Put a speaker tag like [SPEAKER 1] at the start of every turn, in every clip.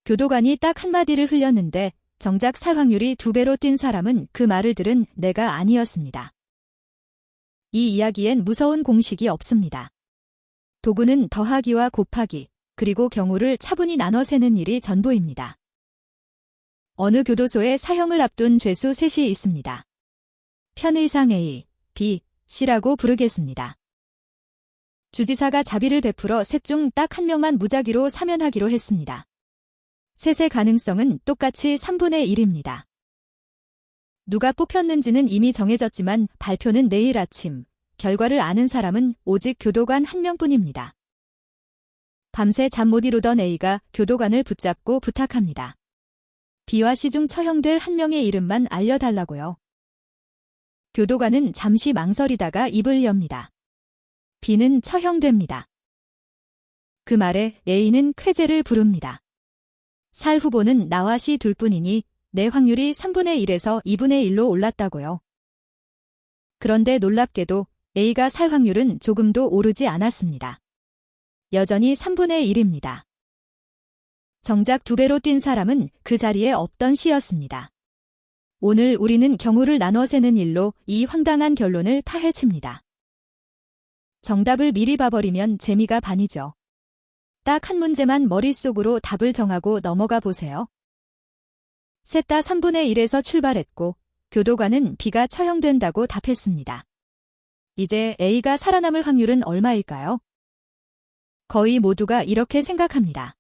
[SPEAKER 1] 교도관이 딱 한마디를 흘렸는데 정작 살 확률이 2배로 뛴 사람은 그 말을 들은 내가 아니었습니다. 이 이야기엔 무서운 공식이 없습니다. 도구는 더하기와 곱하기, 그리고 경우를 차분히 나눠 세는 일이 전부입니다. 어느 교도소에 사형을 앞둔 죄수 셋이 있습니다. 편의상 A, B, C라고 부르겠습니다. 주지사가 자비를 베풀어 셋 중 딱 한 명만 무작위로 사면하기로 했습니다. 셋의 가능성은 똑같이 3분의 1입니다. 누가 뽑혔는지는 이미 정해졌지만 발표는 내일 아침, 결과를 아는 사람은 오직 교도관 한 명뿐입니다. 밤새 잠 못 이루던 A가 교도관을 붙잡고 부탁합니다. B와 C 중 처형될 한 명의 이름만 알려달라고요. 교도관은 잠시 망설이다가 입을 엽니다. B는 처형됩니다. 그 말에 A는 쾌재를 부릅니다. 살 후보는 나와 C 둘뿐이니 내 확률이 3분의 1에서 2분의 1로 올랐다고요. 그런데 놀랍게도 A가 살 확률은 조금도 오르지 않았습니다. 여전히 3분의 1입니다. 정작 2배로 뛴 사람은 그 자리에 없던 C였습니다. 오늘 우리는 경우를 나눠 세는 일로 이 황당한 결론을 파헤칩니다. 정답을 미리 봐버리면 재미가 반이죠. 딱 한 문제만 머릿속으로 답을 정하고 넘어가 보세요. 셋 다 3분의 1에서 출발했고 교도관은 B가 처형된다고 답했습니다. 이제 A가 살아남을 확률은 얼마일까요? 거의 모두가 이렇게 생각합니다.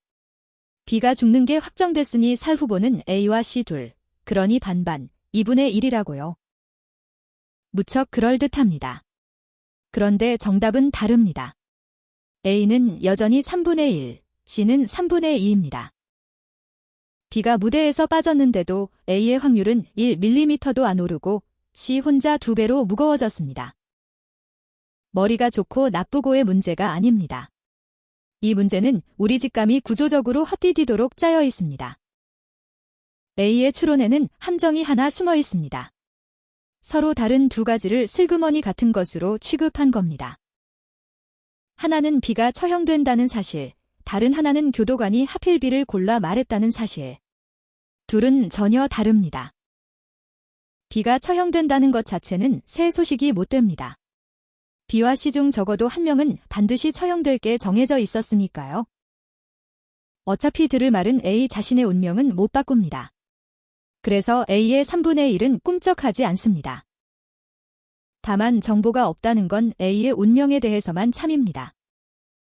[SPEAKER 1] B가 죽는 게 확정됐으니 살 후보는 A와 C 둘, 그러니 반반, 2분의 1이라고요. 무척 그럴듯합니다. 그런데 정답은 다릅니다. A는 여전히 3분의 1, C는 3분의 2입니다. B가 무대에서 빠졌는데도 A의 확률은 1mm도 안 오르고 C 혼자 2배로 무거워졌습니다. 머리가 좋고 나쁘고의 문제가 아닙니다. 이 문제는 우리 직감이 구조적으로 헛디디도록 짜여 있습니다. A의 추론에는 함정이 하나 숨어 있습니다. 서로 다른 두 가지를 슬그머니 같은 것으로 취급한 겁니다. 하나는 B가 처형된다는 사실, 다른 하나는 교도관이 하필 B를 골라 말했다는 사실. 둘은 전혀 다릅니다. B가 처형된다는 것 자체는 새 소식이 못 됩니다. B와 C 중 적어도 한 명은 반드시 처형될 게 정해져 있었으니까요. 어차피 들을 말은 A 자신의 운명은 못 바꿉니다. 그래서 A의 3분의 1은 꿈쩍하지 않습니다. 다만 정보가 없다는 건 A의 운명에 대해서만 참입니다.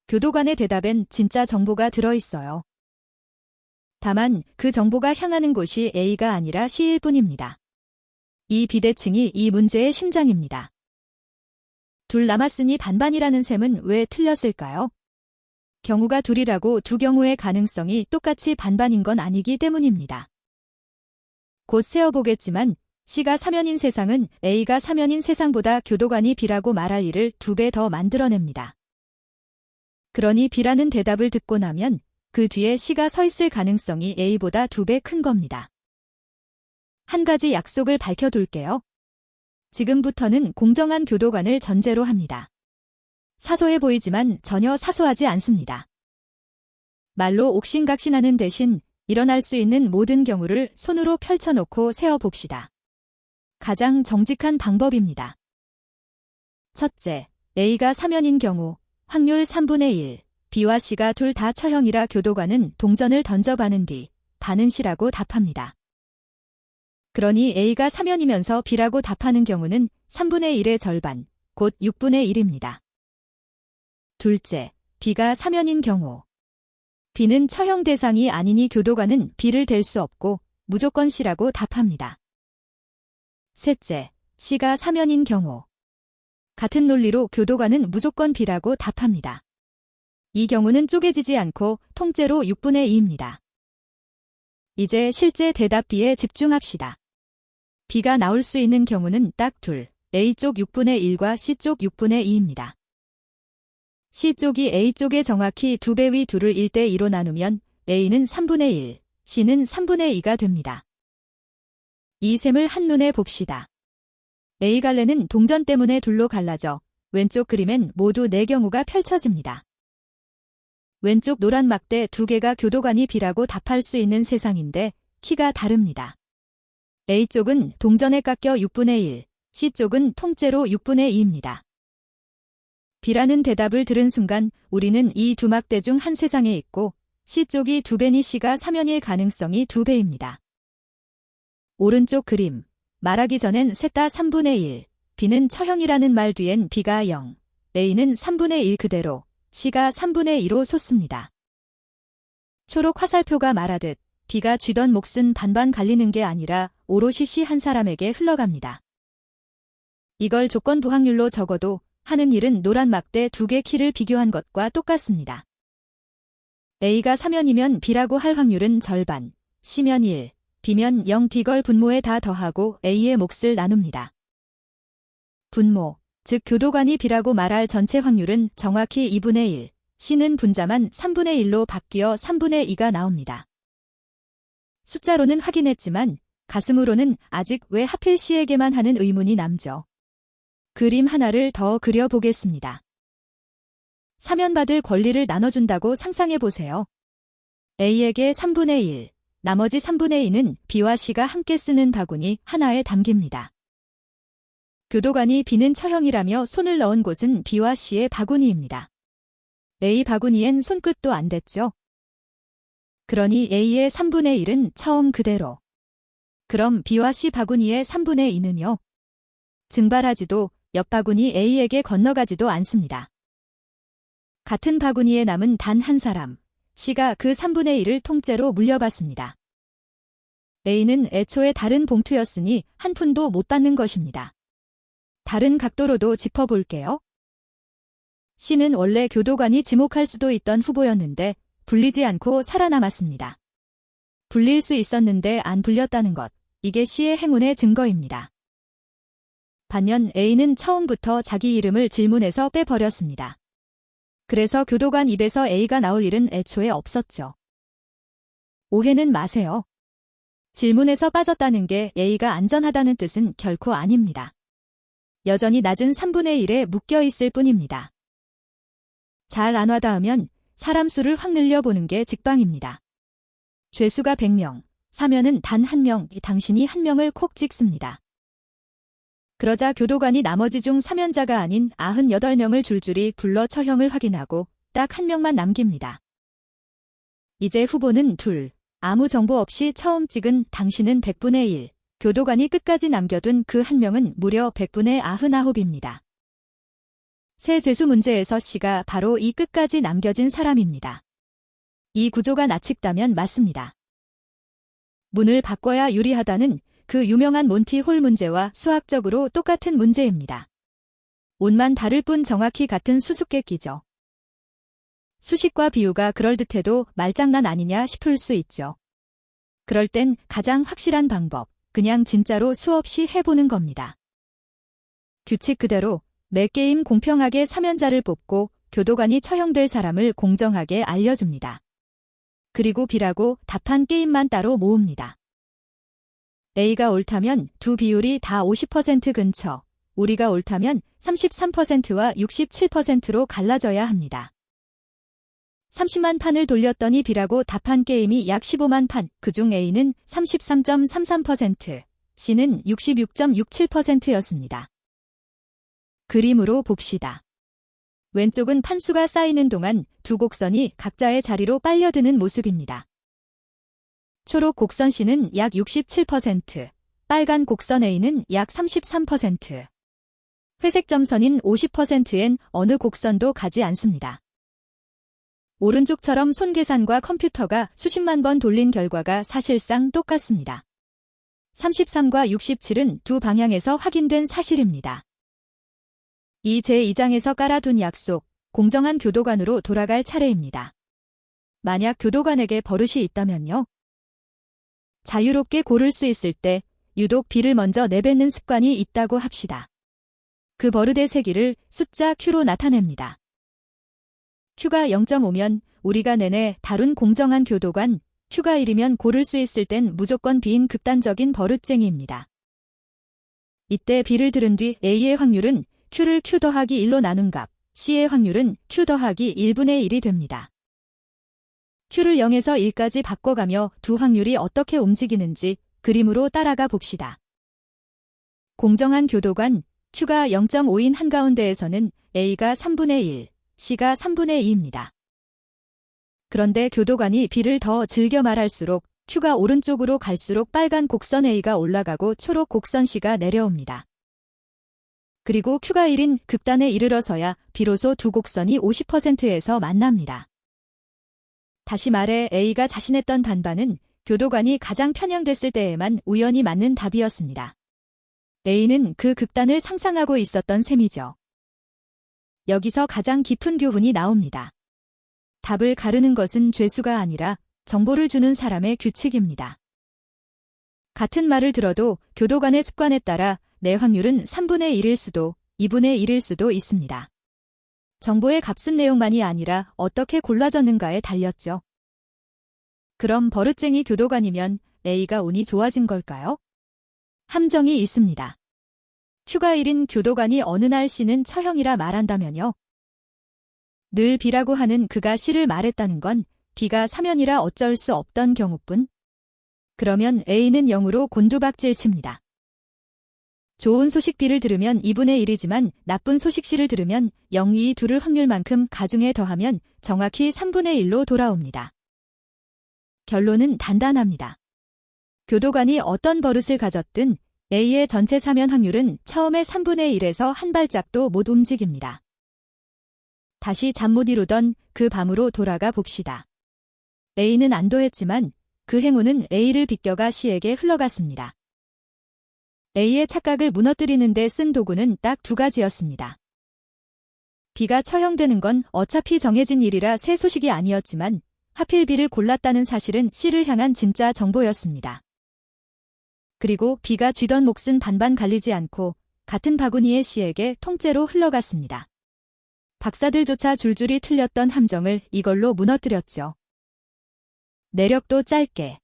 [SPEAKER 1] 교도관의 대답엔 진짜 정보가 들어있어요. 다만 그 정보가 향하는 곳이 A가 아니라 C일 뿐입니다. 이 비대칭이 이 문제의 심장입니다. 둘 남았으니 반반이라는 셈은 왜 틀렸을까요? 경우가 둘이라고 두 경우의 가능성이 똑같이 반반인 건 아니기 때문입니다. 곧 세어보겠지만 C가 사면인 세상은 A가 사면인 세상보다 교도관이 B라고 말할 일을 2배 더 만들어냅니다. 그러니 B라는 대답을 듣고 나면 그 뒤에 C가 서 있을 가능성이 A보다 2배 큰 겁니다. 한 가지 약속을 밝혀둘게요. 지금부터는 공정한 교도관을 전제로 합니다. 사소해 보이지만 전혀 사소하지 않습니다. 말로 옥신각신하는 대신 일어날 수 있는 모든 경우를 손으로 펼쳐놓고 세어봅시다. 가장 정직한 방법입니다. 첫째, A가 사면인 경우 확률 3분의 1, B와 C가 둘 다 처형이라 교도관은 동전을 던져봐는 뒤 반은 C라고 답합니다. 그러니 A가 사면이면서 B라고 답하는 경우는 3분의 1의 절반, 곧 6분의 1입니다. 둘째, B가 사면인 경우 B는 처형 대상이 아니니 교도관은 B를 댈 수 없고 무조건 C라고 답합니다. 셋째, C가 사면인 경우 같은 논리로 교도관은 무조건 B라고 답합니다. 이 경우는 쪼개지지 않고 통째로 6분의 2입니다. 이제 실제 대답 B에 집중합시다. B가 나올 수 있는 경우는 딱 둘, A쪽 6분의 1과 C쪽 6분의 2입니다. C쪽이 A쪽에 정확히 2배 위 2를 1대2로 나누면 A는 3분의 1, C는 3분의 2가 됩니다. 이 셈을 한눈에 봅시다. A 갈래는 동전 때문에 둘로 갈라져 왼쪽 그림엔 모두 4경우가 펼쳐집니다. 왼쪽 노란 막대 두 개가 교도관이 B라고 답할 수 있는 세상인데 키가 다릅니다. A쪽은 동전에 깎여 6분의 1, C쪽은 통째로 6분의 2입니다. B라는 대답을 들은 순간 우리는 이 두 막대 중 한 세상에 있고 C쪽이 2배니 C가 사면일 가능성이 2배입니다. 오른쪽 그림. 말하기 전엔 셋 다 3분의 1, B는 처형이라는 말 뒤엔 B가 0, A는 3분의 1 그대로, C가 3분의 2로 솟습니다. 초록 화살표가 말하듯 B가 쥐던 몫은 반반 갈리는 게 아니라 오롯이 C 한 사람에게 흘러갑니다. 이걸 조건부 확률로 적어도 하는 일은 노란 막대 두 개 키를 비교한 것과 똑같습니다. A가 사면이면 B라고 할 확률은 절반, C면 1, B면 0 D걸 분모에 다 더하고 A의 몫을 나눕니다. 분모, 즉 교도관이 B라고 말할 전체 확률은 정확히 2분의 1, C는 분자만 3분의 1로 바뀌어 3분의 2가 나옵니다. 숫자로는 확인했지만 가슴으로는 아직 왜 하필 C에게만 하는 의문이 남죠. 그림 하나를 더 그려보겠습니다. 사면받을 권리를 나눠준다고 상상해보세요. A에게 3분의 1, 나머지 3분의 2는 B와 C가 함께 쓰는 바구니 하나에 담깁니다. 교도관이 B는 처형이라며 손을 넣은 곳은 B와 C의 바구니입니다. A 바구니엔 손끝도 안 댔죠. 그러니 A의 3분의 1은 처음 그대로. 그럼 B와 C 바구니의 3분의 2는요? 증발하지도 옆 바구니 A에게 건너가지도 않습니다. 같은 바구니에 남은 단 한 사람, C가 그 3분의 1을 통째로 물려받습니다. A는 애초에 다른 봉투였으니 한 푼도 못 받는 것입니다. 다른 각도로도 짚어볼게요. C는 원래 교도관이 지목할 수도 있던 후보였는데 불리지 않고 살아남았습니다. 불릴 수 있었는데 안 불렸다는 것, 이게 C의 행운의 증거입니다. 반면 A는 처음부터 자기 이름을 질문에서 빼버렸습니다. 그래서 교도관 입에서 A가 나올 일은 애초에 없었죠. 오해는 마세요. 질문에서 빠졌다는 게 A가 안전하다는 뜻은 결코 아닙니다. 여전히 낮은 3분의 1에 묶여 있을 뿐입니다. 잘 안 와닿으면 사람 수를 확 늘려보는 게 직방입니다. 죄수가 100명, 사면은 단 1명, 당신이 1명을 콕 찍습니다. 그러자 교도관이 나머지 중 사면자가 아닌 98명을 줄줄이 불러 처형을 확인하고 딱 1명만 남깁니다. 이제 후보는 둘, 아무 정보 없이 처음 찍은 당신은 100분의 1, 교도관이 끝까지 남겨둔 그 1명은 무려 100분의 99입니다. 새 죄수 문제에서 C가 바로 이 끝까지 남겨진 사람입니다. 이 구조가 낯익다면 맞습니다. 문을 바꿔야 유리하다는 그 유명한 몬티 홀 문제와 수학적으로 똑같은 문제입니다. 옷만 다를 뿐 정확히 같은 수수께끼죠. 수식과 비유가 그럴듯해도 말장난 아니냐 싶을 수 있죠. 그럴 땐 가장 확실한 방법, 그냥 진짜로 수없이 해보는 겁니다. 규칙 그대로 매 게임 공평하게 사면자를 뽑고 교도관이 처형될 사람을 공정하게 알려줍니다. 그리고 B라고 답한 게임만 따로 모읍니다. A가 옳다면 두 비율이 다 50% 근처, 우리가 옳다면 33%와 67%로 갈라져야 합니다. 30만 판을 돌렸더니 B라고 답한 게임이 약 15만 판, 그중 A는 33.33%, C는 66.67%였습니다. 그림으로 봅시다. 왼쪽은 판수가 쌓이는 동안 두 곡선이 각자의 자리로 빨려드는 모습입니다. 초록 곡선 C는 약 67%, 빨간 곡선 A는 약 33%. 회색 점선인 50%엔 어느 곡선도 가지 않습니다. 오른쪽처럼 손계산과 컴퓨터가 수십만 번 돌린 결과가 사실상 똑같습니다. 33과 67은 두 방향에서 확인된 사실입니다. 이 제2장에서 깔아둔 약속, 공정한 교도관으로 돌아갈 차례입니다. 만약 교도관에게 버릇이 있다면요? 자유롭게 고를 수 있을 때 유독 B를 먼저 내뱉는 습관이 있다고 합시다. 그 버릇의 세기를 숫자 Q로 나타냅니다. Q가 0.5면 우리가 내내 다룬 공정한 교도관, Q가 1이면 고를 수 있을 땐 무조건 B인 극단적인 버릇쟁이입니다. 이때 B를 들은 뒤 A의 확률은 Q를 Q 더하기 1로 나눈 값, C의 확률은 Q 더하기 1분의 1이 됩니다. Q를 0에서 1까지 바꿔가며 두 확률이 어떻게 움직이는지 그림으로 따라가 봅시다. 공정한 교도관 Q가 0.5인 한가운데에서는 A가 3분의 1, C가 3분의 2입니다. 그런데 교도관이 B를 더 즐겨 말할수록 Q가 오른쪽으로 갈수록 빨간 곡선 A가 올라가고 초록 곡선 C가 내려옵니다. 그리고 Q가 1인 극단에 이르러서야 비로소 두 곡선이 50%에서 만납니다. 다시 말해 A가 자신했던 반반은 교도관이 가장 편향됐을 때에만 우연히 맞는 답이었습니다. A는 그 극단을 상상하고 있었던 셈이죠. 여기서 가장 깊은 교훈이 나옵니다. 답을 가르는 것은 죄수가 아니라 정보를 주는 사람의 규칙입니다. 같은 말을 들어도 교도관의 습관에 따라 내 확률은 3분의 1일 수도 2분의 1일 수도 있습니다. 정보의 값은 내용만이 아니라 어떻게 골라졌는가에 달렸죠. 그럼 버릇쟁이 교도관이면 A가 운이 좋아진 걸까요? 함정이 있습니다. Q가 1인 교도관이 어느 날 C는 처형이라 말한다면요. 늘 B라고 하는 그가 C를 말했다는 건 B가 사면이라 어쩔 수 없던 경우뿐. 그러면 A는 0으로 곤두박질 칩니다. 좋은 소식 B를 들으면 2분의 1이지만 나쁜 소식 C를 들으면 0이 2를 확률만큼 가중해 더하면 정확히 3분의 1로 돌아옵니다. 결론은 단단합니다. 교도관이 어떤 버릇을 가졌든 A의 전체 사면 확률은 처음에 3분의 1에서 한 발짝도 못 움직입니다. 다시 잠 못 이루던 그 밤으로 돌아가 봅시다. A는 안도했지만 그 행운은 A를 비껴가 C에게 흘러갔습니다. A의 착각을 무너뜨리는 데 쓴 도구는 딱 두 가지였습니다. B가 처형되는 건 어차피 정해진 일이라 새 소식이 아니었지만 하필 B를 골랐다는 사실은 C를 향한 진짜 정보였습니다. 그리고 B가 쥐던 몫은 반반 갈리지 않고 같은 바구니의 C에게 통째로 흘러갔습니다. 박사들조차 줄줄이 틀렸던 함정을 이걸로 무너뜨렸죠. 내력도 짧게.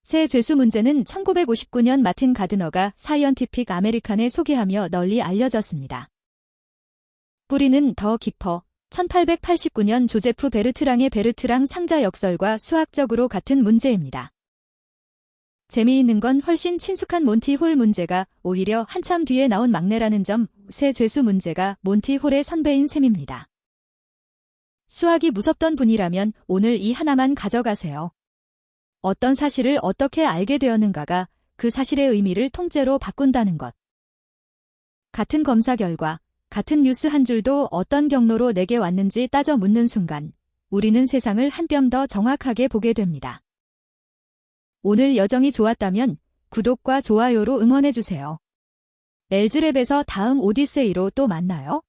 [SPEAKER 1] 새 죄수 문제는 1959년 마틴 가드너가 사이언티픽 아메리칸에 소개하며 널리 알려졌습니다. 뿌리는 더 깊어 1889년 조제프 베르트랑의 베르트랑 상자 역설과 수학적으로 같은 문제입니다. 재미있는 건 훨씬 친숙한 몬티 홀 문제가 오히려 한참 뒤에 나온 막내라는 점, 새 죄수 문제가 몬티 홀의 선배인 셈입니다. 수학이 무섭던 분이라면 오늘 이 하나만 가져가세요. 어떤 사실을 어떻게 알게 되었는가가 그 사실의 의미를 통째로 바꾼다는 것. 같은 검사 결과, 같은 뉴스 한 줄도 어떤 경로로 내게 왔는지 따져 묻는 순간, 우리는 세상을 한 뼘 더 정확하게 보게 됩니다. 오늘 여정이 좋았다면 구독과 좋아요로 응원해주세요. 엘즈랩에서 다음 오디세이로 또 만나요.